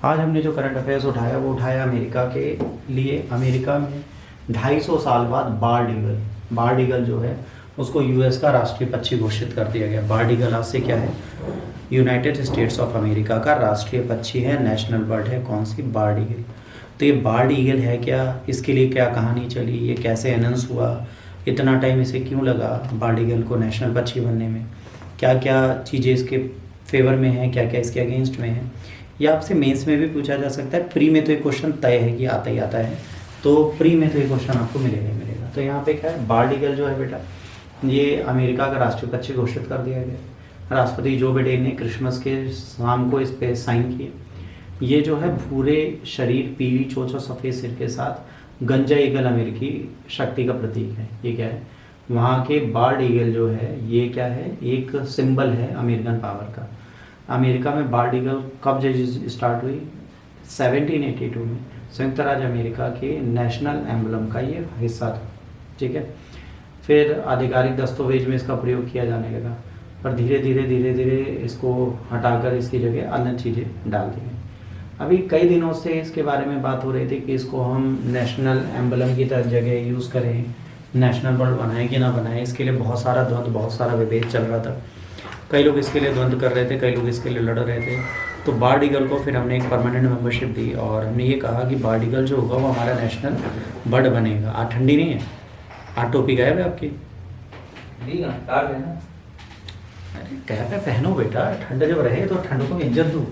आज हमने जो करंट अफेयर्स उठाया वो उठाया अमेरिका के लिए। अमेरिका में 250 साल बाद बार्ड ईगल जो है उसको यूएस का राष्ट्रीय पक्षी घोषित कर दिया गया। बार्ड ईगल आज से क्या है, यूनाइटेड स्टेट्स ऑफ अमेरिका का राष्ट्रीय पक्षी है, नेशनल बर्ड है। कौन सी? Board eagle. तो ये बार्ड ईगल है क्या, इसके लिए क्या कहानी चली, ये कैसे अनाउंस हुआ, इतना टाइम इसे क्यों लगा बार्ड ईगल को नेशनल पक्षी बनने में, क्या क्या चीज़ें इसके फेवर में हैं, क्या क्या इसके अगेंस्ट में है, ये आपसे मेंस में भी पूछा जा सकता है। प्री में तो ये क्वेश्चन तय है कि आता ही आता है, तो प्री में तो ये क्वेश्चन आपको मिलेगा ही मिलेगा। तो यहाँ पे क्या है, बार्ड ईगल जो है बेटा ये अमेरिका का राष्ट्रीय पक्षी घोषित कर दिया गया। राष्ट्रपति जो बिडेन ने क्रिसमस के शाम को इस पे साइन किए। ये जो है भूरे शरीर, पीली चोंच और सफ़ेद सिर के साथ गंजा ईगल अमेरिकी शक्ति का प्रतीक है। ये क्या है, वहाँ के बार्ड ईगल जो है ये क्या है, एक सिंबल है अमेरिकन पावर का। अमेरिका में बार्ड ईगल कब स्टार्ट हुई? 1782 में संयुक्त राज्य अमेरिका के नेशनल एम्बलम का ये हिस्सा था। ठीक है, फिर आधिकारिक दस्तावेज में इसका प्रयोग किया जाने लगा, पर धीरे धीरे इसको हटाकर इसकी जगह अन्य चीज़ें डाल दी गई। अभी कई दिनों से इसके बारे में बात हो रही थी कि इसको हम नेशनल एम्बलम की तरह जगह यूज़ करें, नेशनल बर्ड बनाएं कि ना बनाएं। इसके लिए बहुत सारा द्वंद्व, बहुत सारा विभेद चल रहा था। कई लोग इसके लिए द्वंद्व कर रहे थे, कई लोग इसके लिए लड़ रहे थे। तो बार्ड ईगल को फिर हमने एक परमानेंट मेंबरशिप दी और हमने ये कहा कि बार्ड ईगल जो होगा वो हमारा नेशनल बर्ड बनेगा। आज ठंडी नहीं है, आज टोपी गायब है आपकी। अरे कैप है पहनो बेटा, ठंड जब रहे तो ठंड को इज्जत दो,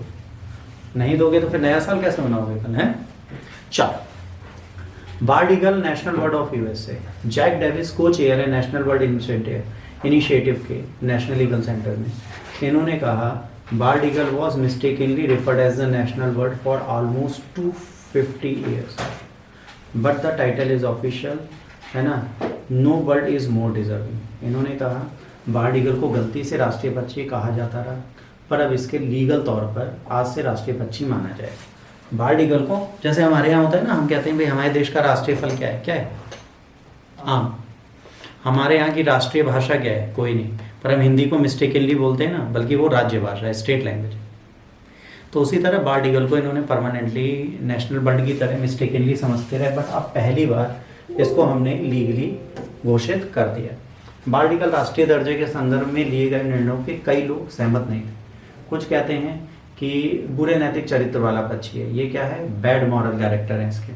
नहीं दोगे तो फिर नया साल कैसे मनाओगे कल, है? चलो, bald eagle national bird of USA. Jack Davis को चेयर है नेशनल बर्ड इनिशिएटिव के नेशनल ईगल सेंटर में। इन्होंने कहा bald eagle was mistakenly referred as the national bird for almost 250 years, but the title is official, है ना। No bird is more deserving. इन्होंने कहा बार्ड ईगल को गलती से राष्ट्रीय पक्षी कहा जाता रहा, पर अब इसके लीगल तौर पर आज से राष्ट्रीय पक्षी माना जाएगा। बार्ड ईगल को जैसे हमारे यहाँ होता है ना, हम कहते हैं भाई हमारे देश का राष्ट्रीय फल क्या है, क्या है? आम। हमारे यहाँ की राष्ट्रीय भाषा क्या है? कोई नहीं, पर हम हिंदी को मिस्टेकनली बोलते हैं ना, बल्कि वो राज्य भाषा है, स्टेट लैंग्वेज। तो उसी तरह बार्ड ईगल को इन्होंने परमानेंटली नेशनल बर्ड की तरह मिस्टेकनली समझते रहे, बट अब पहली बार इसको हमने लीगली घोषित कर दिया। बार्ड ईगल राष्ट्रीय दर्जे के संदर्भ में लिए गए निर्णयों के कई लोग सहमत नहीं थे। कुछ कहते हैं कि बुरे नैतिक चरित्र वाला पक्षी है, ये क्या है, बैड मॉरल कैरेक्टर है इसके,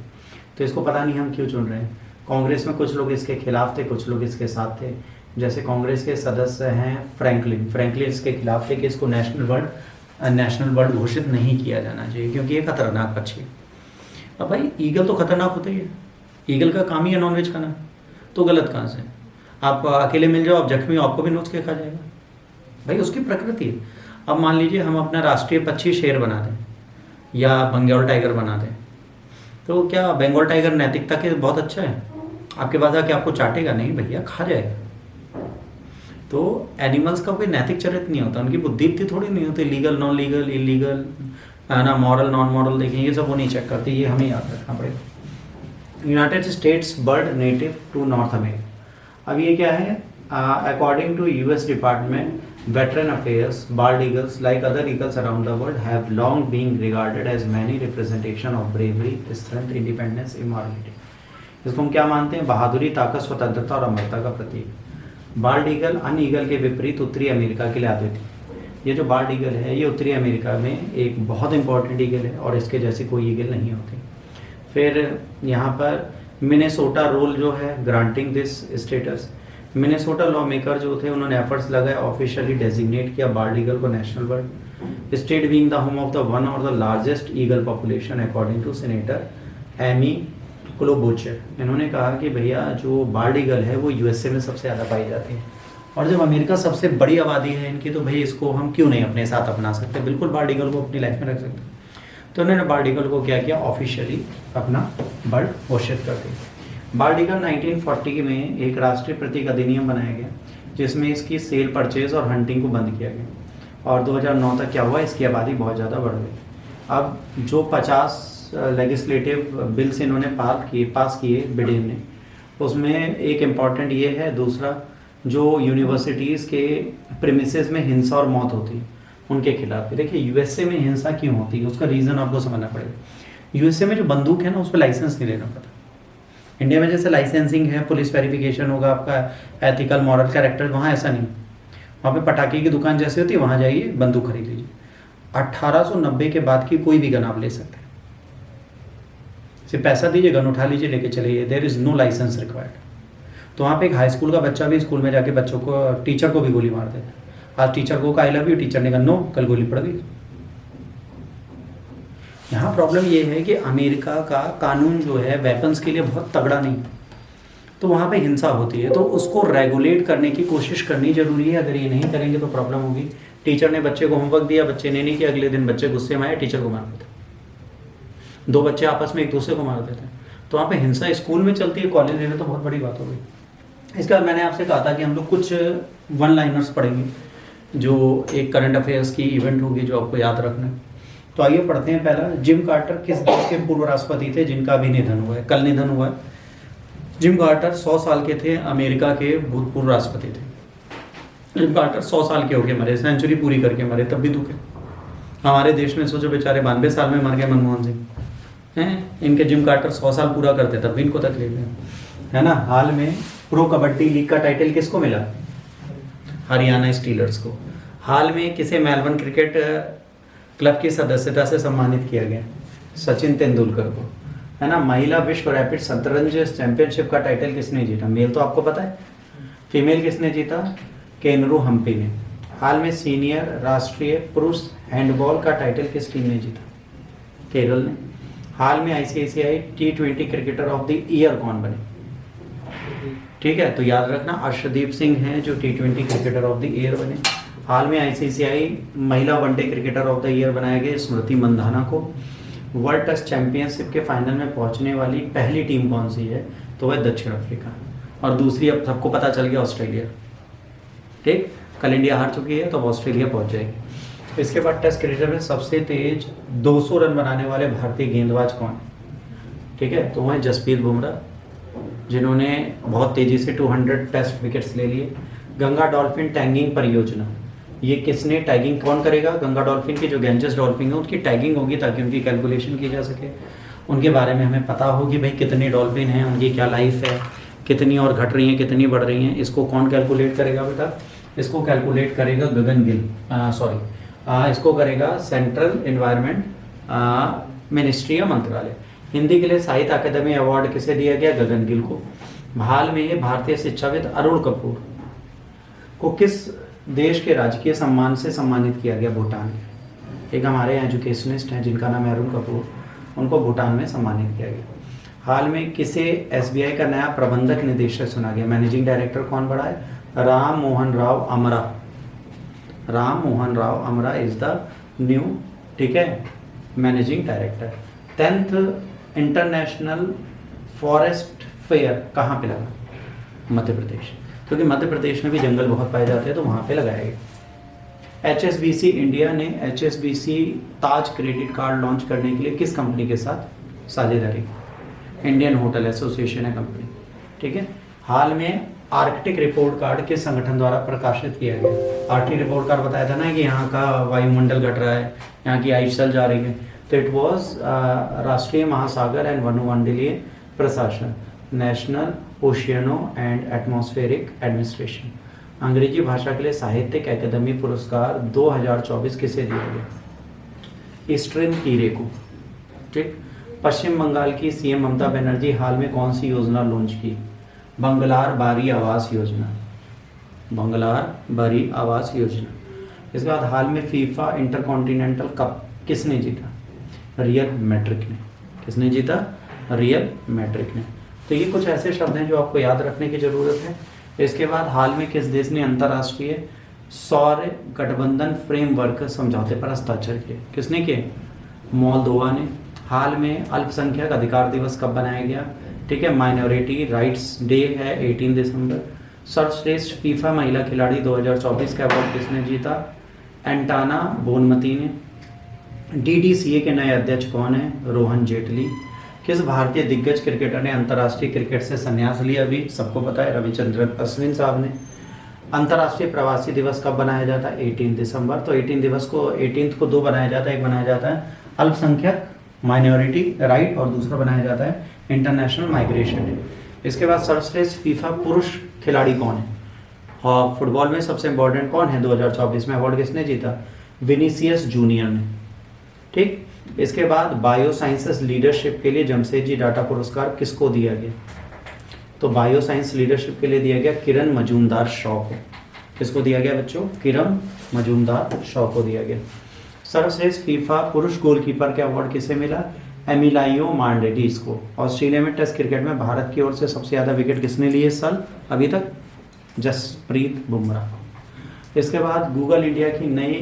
तो इसको पता नहीं हम क्यों चुन रहे हैं। कांग्रेस में कुछ लोग इसके खिलाफ थे, कुछ लोग इसके साथ थे। जैसे कांग्रेस के सदस्य हैं फ्रैंकलिन इसके खिलाफ थे कि इसको नेशनल बर्ड घोषित नहीं किया जाना चाहिए क्योंकि ये खतरनाक पक्षी है। अब भाई ईगल तो खतरनाक होता ही है, ईगल का काम ही है नॉनवेज खाना, तो गलत कहाँ से? आप अकेले मिल जाओ, आप जख्मी हो, आपको भी नोच के खा जाएगा, भाई उसकी प्रकृति है। अब मान लीजिए हम अपना राष्ट्रीय पक्षी शेर बना दें या बंगाल टाइगर बना दें, तो क्या बंगाल टाइगर नैतिकता के बहुत अच्छा है? आपके पास आके आपको चाटेगा? नहीं भैया, खा जाएगा। तो एनिमल्स का कोई नैतिक चरित्र नहीं होता, उनकी बुद्धि इतनी थोड़ी नहीं होती, लीगल नॉन लीगल, इलीगल, ना मॉरल नॉन मॉरल, देखें ये सब वो नहीं चेक करती, ये हमें याद रखना पड़ेगा। United States bird native to North America. अब ये क्या है, according to US department Veteran Affairs, bald eagles, like other eagles around the world, have long been regarded as many representation of bravery, strength, independence, immorality. इसको हम क्या मानते हैं? बहादुरी, ताकत, स्वतंत्रता और अमरता का प्रतीक। बार्ड ईगल अन्य ईगल के विपरीत उत्तरी अमेरिका के लिए अद्वितीय। ये जो बार्ड ईगल है ये उत्तरी अमेरिका में एक बहुत इंपॉर्टेंट ईगल है और इसके जैसी कोई ईगल नहीं होती। फिर यहाँ पर मिनेसोटा रोल जो है granting this status. Minnesota law maker जो थे उन्होंने एफर्ट्स लगाए, ऑफिशियली डेजिग्नेट किया बार्ड ईगल को national bird. State being the home of the one और the largest eagle population according to senator Amy Klobuchar. इन्होंने कहा कि भैया जो बार्ड ईगल है वो यूएसए में सबसे ज़्यादा पाई जाती है, और जब अमेरिका सबसे बड़ी आबादी है इनकी, तो भाई इसको हम क्यों नहीं अपने साथ अपना सकते, बिल्कुल बार्ड ईगल को अपनी लाइफ में रख सकते। तो उन्होंने बार्ड ईगल को क्या किया, ऑफिशियली अपना बर्ड घोषित कर दिया। बार्ड ईगल 1940 में एक राष्ट्रीय प्रतीक अधिनियम बनाया गया जिसमें इसकी सेल, परचेज और हंटिंग को बंद किया गया, और 2009 तक क्या हुआ, इसकी आबादी बहुत ज़्यादा बढ़ गई। अब जो 50 लेजिस्लेटिव बिल्स इन्होंने पास किए बिडेन ने, उसमें एक इम्पॉर्टेंट ये है, दूसरा जो यूनिवर्सिटीज़ के प्रीमिसेस में हिंसा और मौत होती है उनके खिलाफ भी। देखिए यूएसए में हिंसा क्यों होती है, उसका रीज़न आपको समझना पड़ेगा। यूएसए में जो बंदूक है ना, उस पर लाइसेंस नहीं लेना पड़ता। इंडिया में जैसे लाइसेंसिंग है, पुलिस वेरिफिकेशन होगा, आपका एथिकल मॉरल कैरेक्टर, वहाँ ऐसा नहीं। वहाँ पे पटाखे की दुकान जैसे होती है, वहाँ जाइए बंदूक खरीद लीजिए। 1890 के बाद की कोई भी गन आप ले सकते हैं, सिर्फ पैसा दीजिए, गन उठा लीजिए, लेके चलिए, there is no licence required. तो वहाँ पे एक हाई स्कूल का बच्चा भी स्कूल में जाके बच्चों को, टीचर को भी गोली मार देता है। आज टीचर को आई लव यू, टीचर ने कहा नो, कल गोली पड़ गई। यहाँ प्रॉब्लम ये है कि अमेरिका का कानून जो है वेपन्स के लिए बहुत तगड़ा नहीं, तो वहाँ पे हिंसा होती है, तो उसको रेगुलेट करने की कोशिश करनी जरूरी है। अगर ये नहीं करेंगे तो प्रॉब्लम होगी। टीचर ने बच्चे को होमवर्क दिया, बच्चे ने नहीं किया, अगले दिन बच्चे गुस्से में आए, टीचर को मार देते। 2 बच्चे आपस में एक दूसरे को मार देते हैं, तो वहाँ पे हिंसा स्कूल में चलती है, कॉलेज में तो बहुत बड़ी बात हो गई। इसके बाद मैंने आपसे कहा था कि हम लोग कुछ वन लाइनर्स पढ़ेंगे, जो एक करंट अफेयर्स की इवेंट होगी जो आपको याद रखना है। तो आइए पढ़ते हैं। पहला, जिम कार्टर किस देश के पूर्व राष्ट्रपति थे जिनका अभी निधन हुआ है, कल निधन हुआ है। जिम कार्टर 100 साल के थे, अमेरिका के भूतपूर्व राष्ट्रपति थे। जिम कार्टर 100 साल के होके मरे, सेंचुरी पूरी करके मरे, तब भी दुख है। हमारे देश में सोचो बेचारे 92 साल में मर गए मनमोहन सिंह हैं, इनके जिम कार्टर 100 साल पूरा करते तब भी इनको तकलीफ है ना। हाल में प्रो कबड्डी लीग का टाइटल किसको मिला? हरियाणा स्टीलर्स को। हाल में किसे मेलबर्न क्रिकेट क्लब की सदस्यता से सम्मानित किया गया? सचिन तेंदुलकर को, है ना। महिला विश्व रैपिड शतरंज चैंपियनशिप का टाइटल किसने जीता? मेल तो आपको पता है, फीमेल किसने जीता? केनरू हम्पी ने। हाल में सीनियर राष्ट्रीय पुरुष हैंडबॉल का टाइटल किस टीम ने जीता? केरल ने। हाल में ICICI T20 cricketer of the year कौन बने? ठीक है, तो याद रखना अर्शदीप सिंह हैं जो T20 cricketer of the year बने। हाल में आईसीसीआई महिला one day cricketer of the year बनाए गए स्मृति मंधाना को। वर्ल्ड टेस्ट चैंपियनशिप के फाइनल में पहुंचने वाली पहली टीम कौन सी है? तो वह दक्षिण अफ्रीका, और दूसरी अब सबको पता चल गया ऑस्ट्रेलिया। ठीक, कल इंडिया हार चुकी है तो अब ऑस्ट्रेलिया पहुंच जाएगी। इसके बाद टेस्ट क्रिकेट में सबसे तेज 200 रन बनाने वाले भारतीय गेंदबाज कौन है? ठीक है, तो वह जसप्रीत बुमराह, जिन्होंने बहुत तेजी से 200 टेस्ट विकेट्स ले लिए। गंगा डॉल्फिन टैगिंग परियोजना, ये किसने टैगिंग कौन करेगा? गंगा डॉल्फिन की जो गैंजेस डॉल्फिन है उसकी टैगिंग होगी ताकि उनकी कैलकुलेशन की जा सके, उनके बारे में हमें पता हो कि भाई कितने डॉल्फिन हैं, उनकी क्या लाइफ है, कितनी और घट रही हैं, कितनी बढ़ रही हैं। इसको कौन कैलकुलेट करेगा बेटा? इसको कैलकुलेट करेगा गगन गिल, इसको करेगा सेंट्रल एनवायरनमेंट मिनिस्ट्री या मंत्रालय। हिंदी के लिए साहित्य अकादमी अवार्ड किसे दिया गया? गगन गिल को। हाल में भारतीय शिक्षाविद अरुण कपूर को किस देश के राजकीय सम्मान से सम्मानित किया गया? भूटान के। एक हमारे एजुकेशनिस्ट हैं जिनका नाम है अरुण कपूर, उनको भूटान में सम्मानित किया गया। हाल में किसे एसबीआई का नया प्रबंधक निदेशक चुना गया? मैनेजिंग डायरेक्टर कौन बड़ा है? राम मोहन राव अमरा। राम मोहन राव अमरा इज द न्यू, ठीक है, managing director. 10th international forest fair कहाँ पे लगा? मध्य प्रदेश, क्योंकि मध्य प्रदेश में भी जंगल बहुत पाए जाते हैं तो वहाँ पे लगाया गया। HSBC इंडिया ने HSBC ताज क्रेडिट कार्ड लॉन्च करने के लिए किस कंपनी के साथ साझेदारी? इंडियन होटल एसोसिएशन है कंपनी, ठीक है। हाल में आर्कटिक रिपोर्ट कार्ड किस संगठन द्वारा प्रकाशित किया गया? आर्कटिक रिपोर्ट कार्ड बताया था ना कि यहाँ का वायुमंडल घट रहा है, यहाँ की आइस चल जा रही है, तो इट वॉज राष्ट्रीय महासागर एंड वनोमंडलीय प्रशासन, नेशनल ओशियनो एंड एटमॉस्फेरिक एडमिनिस्ट्रेशन। अंग्रेजी भाषा के लिए साहित्यिक अकादमी पुरस्कार 2024 किसे दिया गया? ईस्टर्न कीरे को, ठीक। पश्चिम बंगाल की सीएम ममता बनर्जी हाल में कौन सी योजना लॉन्च की? बंगलार बारी आवास योजना, बंगलार बारी आवास योजना। इसके बाद हाल में फीफा इंटरकॉन्टिनेंटल कप किसने जीता? रियल मैड्रिड ने। किसने जीता? रियल मैड्रिड ने। तो ये कुछ ऐसे शब्द हैं जो आपको याद रखने की ज़रूरत है। इसके बाद हाल में किस देश ने अंतर्राष्ट्रीय सौर गठबंधन फ्रेमवर्क समझौते पर हस्ताक्षर किए? किसने किए? मोल्दोवा ने। हाल में अल्पसंख्यक अधिकार दिवस कब बनाया गया? ठीक है, माइनॉरिटी राइट्स डे है 18 दिसंबर। सर्वश्रेष्ठ फीफा महिला खिलाड़ी 2024 का अवार्ड किसने जीता? एंटाना बोनमती ने। DDCA के नए अध्यक्ष कौन है? रोहन जेटली। किस भारतीय दिग्गज क्रिकेटर ने अंतर्राष्ट्रीय क्रिकेट से संन्यास लिया? अभी सबको पता है, रविचंद्रन अश्विन साहब ने। अंतर्राष्ट्रीय प्रवासी दिवस कब बनाया जाता है? 18 दिसंबर। तो 18 को 2 बनाया जाता है, एक बनाया जाता है अल्पसंख्यक माइनॉरिटी राइट और दूसरा बनाया जाता है इंटरनेशनल माइग्रेशन डे। इसके बाद सर्वश्रेष्ठ फीफा पुरुष खिलाड़ी कौन है? और फुटबॉल में सबसे इंपॉर्टेंट कौन है 2024 में? अवार्ड किसने जीता? विनीसियस जूनियर ने। ठीक, इसके बाद बायो साइंसेस लीडरशिप के लिए जमशेदजी टाटा पुरस्कार किसको दिया गया? तो बायो साइंस लीडरशिप के लिए दिया गया किरण मजूमदार शॉ को। किसको दिया गया बच्चों? किरण मजूमदार शॉ को दिया गया। सर्वश्रेष्ठ फीफा पुरुष गोलकीपर के अवार्ड किसे मिला? एमिलाइयो मार्टिनेज को। ऑस्ट्रेलिया में टेस्ट क्रिकेट में भारत की ओर से सबसे ज्यादा विकेट किसने लिए इस साल अभी तक? जसप्रीत बुमराह। इसके बाद गूगल इंडिया की नई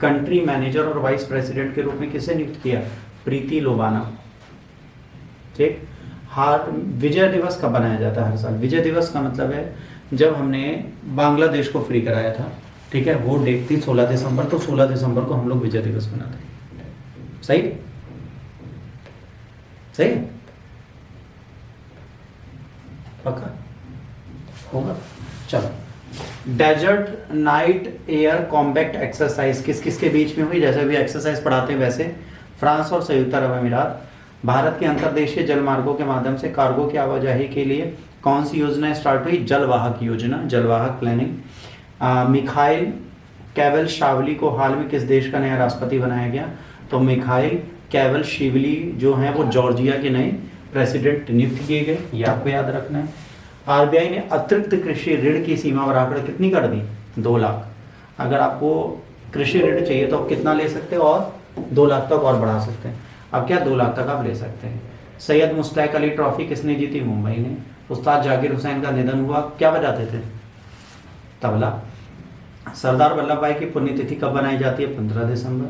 कंट्री मैनेजर और वाइस प्रेसिडेंट के रूप में किसे नियुक्त किया? प्रीति लोबाना। ठीक, विजय दिवस कब बनाया जाता है हर साल? विजय दिवस का मतलब है जब हमने बांग्लादेश को फ्री कराया था, ठीक है, वो डेट थी 16 दिसंबर। तो 16 दिसंबर को हम लोग विजय दिवस मनाते हैं। सही सही पक्का होगा? चलो, desert night air combat exercise किस किस के बीच में हुई? जैसे भी एक्सरसाइज पढ़ाते हैं वैसे फ्रांस और संयुक्त अरब अमीरात। भारत के अंतर्देशीय जलमार्गों के माध्यम से कार्गो की आवाजाही के लिए कौन सी योजना स्टार्ट हुई? जलवाहक योजना, जलवाहक प्लानिंग। मिखाइल कैवलशावली को हाल में किस देश का नया राष्ट्रपति बनाया गया? तो मिखाइल कैवलशावली जो है वो जॉर्जिया के नए प्रेसिडेंट नियुक्त किए गए, ये आपको याद रखना है। आरबीआई ने अतिरिक्त कृषि ऋण की सीमा बढ़ाकर कितनी कर दी? 2 लाख। अगर आपको कृषि ऋण चाहिए तो आप कितना ले सकते हो? और 2 लाख तक और बढ़ा सकते हैं। अब क्या 2 लाख तक आप ले सकते हैं। सैयद मुश्ताक अली ट्रॉफी किसने जीती? मुंबई ने। उस्ताद जाकिर हुसैन का निधन हुआ, क्या बजाते थे? तबला। सरदार वल्लभ भाई की पुण्यतिथि कब बनाई जाती है? 15 दिसंबर।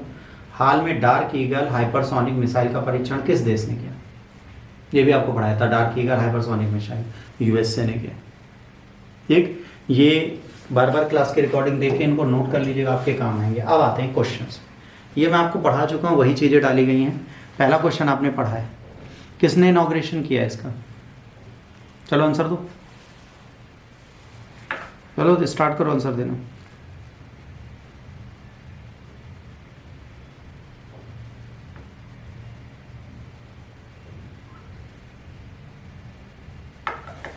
हाल में डार्क ईगल हाइपरसोनिक मिसाइल का परीक्षण किस देश ने किया? ये भी आपको पढ़ाया था, dark eagle hypersonic missile USA ने किया। ठीक, ये बार बार क्लास की रिकॉर्डिंग देखे, इनको नोट कर लीजिएगा, आपके काम आएंगे। अब आते हैं क्वेश्चंस। ये मैं आपको पढ़ा चुका हूँ, वही चीज़ें डाली गई हैं। पहला क्वेश्चन आपने पढ़ा है, किसने इनॉग्रेशन किया इसका? चलो आंसर दो, चलो स्टार्ट करो आंसर देना।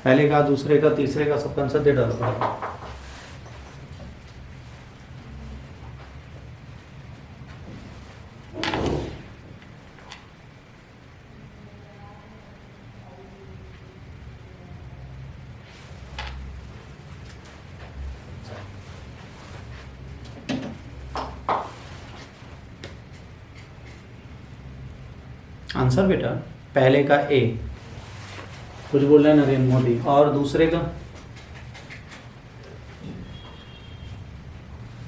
पहले का, दूसरे का, तीसरे का, सबका आंसर दे डालो। आंसर बेटा पहले का ए, कुछ बोल रहे हैं नरेंद्र मोदी, और दूसरे का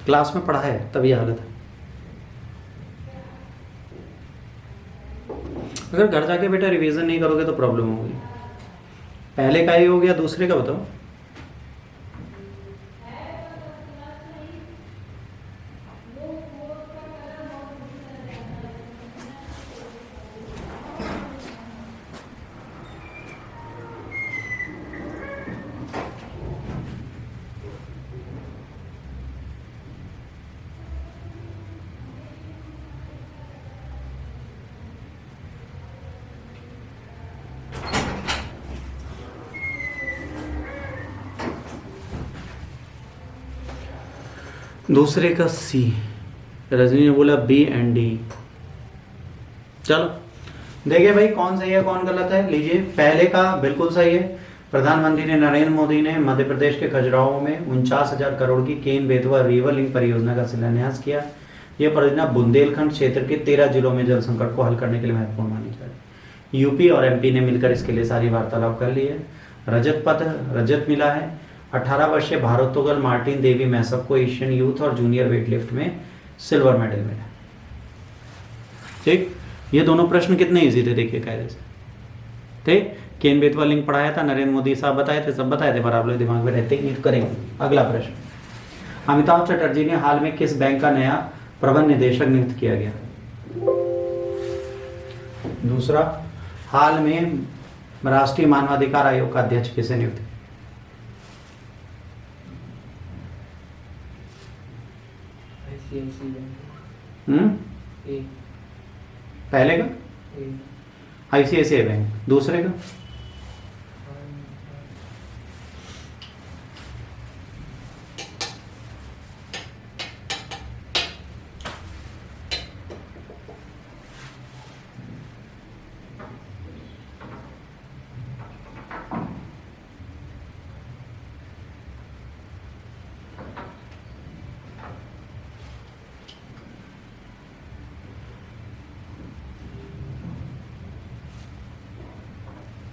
क्लास में पढ़ा है तब ये हालत है। अगर घर जाके बेटा रिवीजन नहीं करोगे तो प्रॉब्लम होगी। पहले का ही हो गया, दूसरे का बताओ। दूसरे का सी, रजनी ने बोला बी एंड डी। चलो देखिए भाई कौन सही है कौन गलत है। लीजिए, पहले का बिल्कुल सही है। प्रधानमंत्री ने नरेंद्र मोदी ने मध्य प्रदेश के खजुराहो में 49,000 करोड़ की केन बेतवा रिवर लिंक परियोजना का शिलान्यास किया। यह परियोजना बुंदेलखंड क्षेत्र के 13 जिलों में जल संकट को हल करने के लिए महत्वपूर्ण मानी जा रही है। यूपी और एमपी ने मिलकर इसके लिए सारी वार्तालाप कर ली है। रजत मिला है। 18 वर्षीय भारोत्तोलन मार्टिन देवी मैसब को एशियन यूथ और जूनियर वेटलिफ्ट में सिल्वर मेडल मिला। ठीक, ये दोनों प्रश्न कितने इजी थे देखिए कायदे से। ठीक, केन बेतवा लिंक पढ़ाया था, नरेंद्र मोदी साहब बताए थे, सब बताए थे, पर आप लोग दिमाग में रहते ही करेंगे। अगला प्रश्न, अमिताभ चटर्जी ने हाल में किस बैंक का नया प्रबंध निदेशक नियुक्त किया गया? दूसरा, हाल में राष्ट्रीय मानवाधिकार आयोग का अध्यक्ष किसे नियुक्त? ICICI बैंक हम्म, ए पहले का ए ICICI बैंक, दूसरे का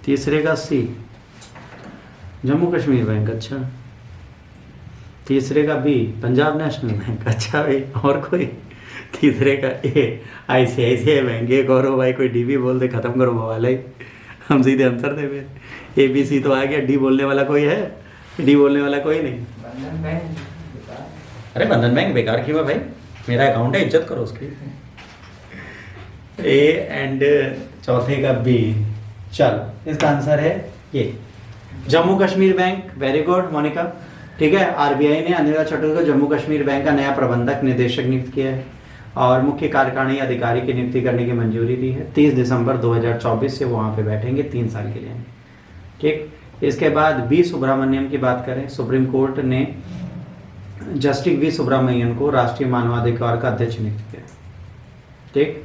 तीसरे का C जम्मू कश्मीर बैंक, अच्छा। तीसरे का B पंजाब नेशनल बैंक, अच्छा भाई। और कोई? तीसरे का A ICICI बैंक। एक और हो भाई, कोई DB बोल दे, खत्म करो बवाल है। हम सीधे आंसर दे फिर। ABC तो आ गया, D बोलने वाला कोई है? D बोलने वाला कोई नहीं। बंधन बैंक बेकार। अरे बंधन बैंक बेकार क्यों है भाई? मेरा अकाउंट है, इज्जत करो उसकी। A एंड चौथे का B। चलो इसका आंसर है ये Jammu Kashmir bank. Very good Monika. ठीक है, RBI ने अनिल चटर्जी को जम्मू कश्मीर बैंक का नया प्रबंधक निदेशक नियुक्त किया है और मुख्य कार्यकारिणी अधिकारी की नियुक्ति करने की मंजूरी दी है। 30 दिसंबर 2024 से वो वहाँ पे बैठेंगे 3 साल के लिए। ठीक, इसके बाद B सुब्रमण्यम की बात करें। सुप्रीम कोर्ट ने जस्टिस V सुब्रमण्यम को राष्ट्रीय मानवाधिकार का अध्यक्ष नियुक्त किया। ठीक,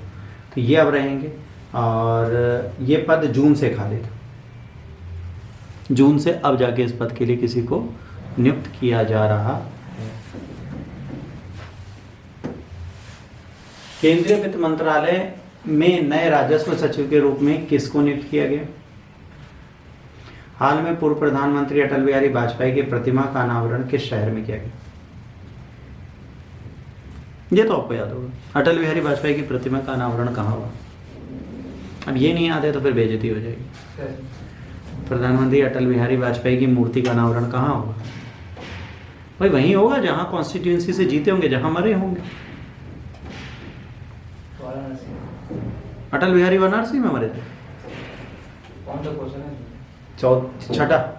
तो ये अब रहेंगे और ये पद जून से खाली था। जून से अब जाके इस पद के लिए किसी को नियुक्त किया जा रहा है। केंद्रीय वित्त मंत्रालय में नए राजस्व सचिव के रूप में किसको नियुक्त किया गया? हाल में पूर्व प्रधानमंत्री अटल बिहारी वाजपेयी की प्रतिमा का अनावरण किस शहर में किया गया? ये तो आपको याद होगा। अटल बिहारी वाजपेयी की प्रतिमा का अनावरण कहाँ हुआ? अब ये नहीं याद है तो फिर बेइज्जती हो जाएगी। प्रधानमंत्री अटल बिहारी वाजपेयी की मूर्ति का अनावरण कहाँ होगा? भाई वहीं होगा जहाँ कॉन्स्टिट्यूंसी से जीते होंगे, जहाँ मरे होंगे। अटल बिहारी वाराणसी में मरे थे। कौन सा क्वेश्चन है? छठा।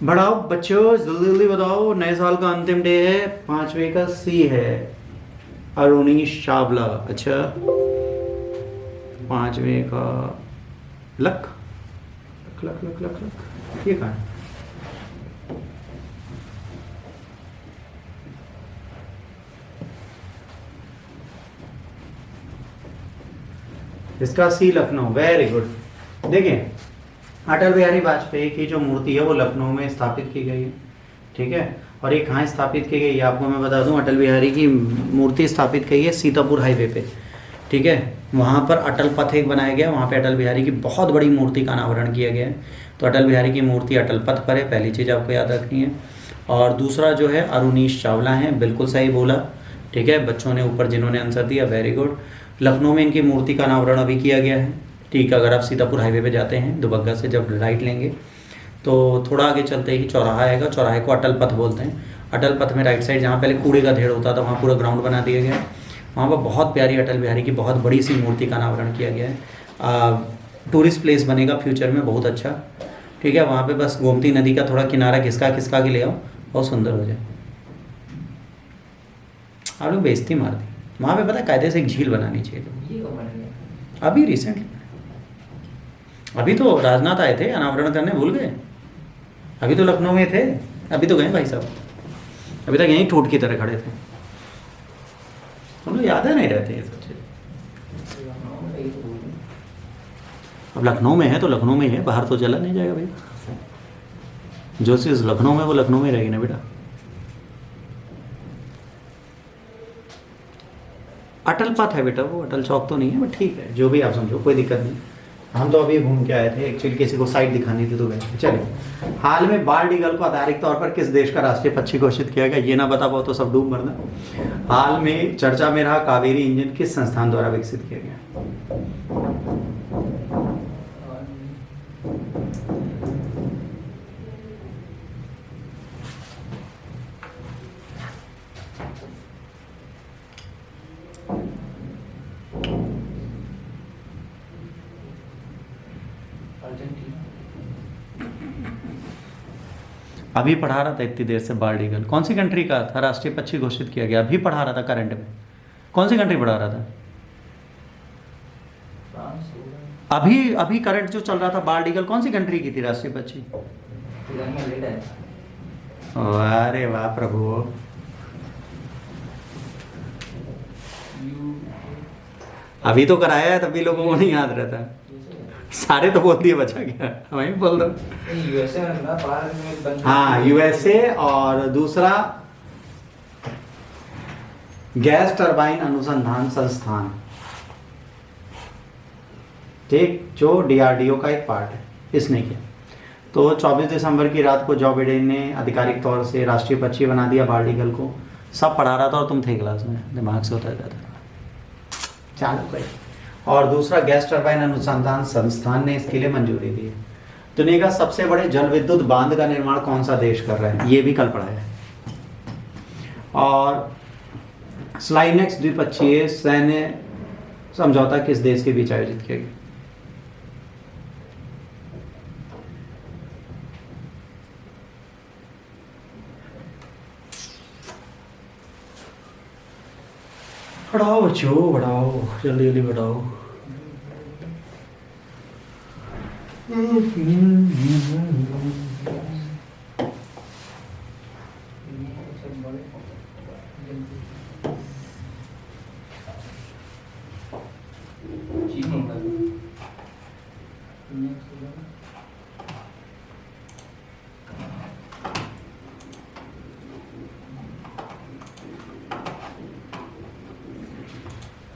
बढ़ाओ बच्चों, जल्दी जल्दी बताओ। नए साल का अंतिम डे है। 5वें का C है अरुणीश चावला। अच्छा, 5वें का luck luck luck luck luck luck ये कहाँ है? इसका C लखनऊ। Very good. देखिए, अटल बिहारी वाजपेयी की जो मूर्ति है वो लखनऊ में स्थापित की गई है। ठीक है, और ये कहाँ स्थापित की गई है आपको मैं बता दूं। अटल बिहारी की मूर्ति स्थापित की है सीतापुर हाईवे पे। ठीक है, वहाँ पर अटल पथ एक बनाया गया, वहाँ पे अटल बिहारी की बहुत बड़ी मूर्ति का अनावरण किया गया है। तो अटल बिहारी की मूर्ति अटल पथ पर है, पहली चीज़ आपको याद रखनी है। और दूसरा जो है अरुणीश चावला हैं, बिल्कुल सही बोला। ठीक है, बच्चों ने ऊपर जिन्होंने आंसर दिया, वेरी गुड। लखनऊ में इनकी मूर्ति का अनावरण अभी किया गया है। ठीक, अगर आप सीतापुर हाईवे पे जाते हैं दुबग्गा से जब राइट लेंगे तो थोड़ा आगे चलते ही चौराहा आएगा, चौराहे को अटल पथ बोलते हैं। अटल पथ में राइट साइड जहाँ पहले कूड़े का ढेर होता था वहाँ पूरा ग्राउंड बना दिया गया है। वहाँ पर बहुत प्यारी अटल बिहारी की बहुत बड़ी सी मूर्ति का अनावरण किया गया है। टूरिस्ट प्लेस बनेगा फ्यूचर में, बहुत अच्छा। ठीक है, वहाँ पे बस गोमती नदी का थोड़ा किनारा खिसका खिसका के ले आओ, बहुत सुंदर हो जाए। आप लोग बेइज्जती मार दी। वहाँ पे पता है कायदे से एक झील बनानी चाहिए थी। ये कब बन गया? अभी रिसेंटली, अभी तो राजनाथ आए थे अनावरण करने, भूल गए? अभी तो लखनऊ में थे, अभी तो गए भाई साहब, अभी तक यहीं ठूट की तरह खड़े थे। उनको याद है नहीं रहते ये सब चीज़। अब लखनऊ में है तो लखनऊ में है, बाहर तो चला नहीं जाएगा भैया। जो चीज़ लखनऊ में वो लखनऊ में रहेगी ना बेटा। अटल पथ है बेटा वो, अटल चौक तो नहीं है, बट ठीक है, जो भी आप समझो, कोई दिक्कत नहीं। हम तो अभी घूम के आए थे, एक्चुअली किसी को साइट दिखानी थी तो गए थे। चलिए, हाल में बाल ईगल को आधिकारिक तौर पर किस देश का राष्ट्रीय पक्षी घोषित किया गया? ये ना बता पाओ तो सब डूब मरना। हाल में चर्चा में रहा कावेरी इंजन किस संस्थान द्वारा विकसित किया गया? अर्जेंटीना। अभी पढ़ा रहा था इतनी देर से बाल्ड ईगल कौन सी कंट्री का था, राष्ट्रीय पक्षी घोषित किया गया, अभी पढ़ा रहा था करंट में। कौन सी कंट्री पढ़ा रहा था? फ्रांस होगा। अभी अभी करंट जो चल रहा था बाल्ड ईगल कौन सी कंट्री की थी राष्ट्रीय पक्षी? तिरंगा लेट है। अरे वाह प्रभु। यू अभी तो कराया है तभी लोगों को नहीं याद रहता। सारे तो बोल दिए, बचा गया वहीं बोल दो। यूएसए में ना भारत में बंद। हाँ यूएसए, और दूसरा गैस टरबाइन अनुसंधान संस्थान, ठीक, जो डीआरडीओ का एक पार्ट है, इसने किया। तो 24 दिसंबर की रात को जो बिडेन ने आधिकारिक तौर से राष्ट्रीय पक्षी बना दिया बाल्ड ईगल को। सब पढ़ा रहा था और तुम थे क्लास में, दिमाग से उतर जाता था। चलो भाई। और दूसरा गैस टरबाइन अनुसंधान संस्थान ने इसके लिए मंजूरी दी है। दुनिया का सबसे बड़े जल विद्युत बांध का निर्माण कौन सा देश कर रहा है, ये भी कल पढ़ा है। और स्लाइनेक्स द्विपक्षीय सैन्य समझौता किस देश के बीच आयोजित किया गया? बढ़ाओ बच्चों बढ़ाओ, जल्दी जल्दी बढ़ाओ। चीन होगा।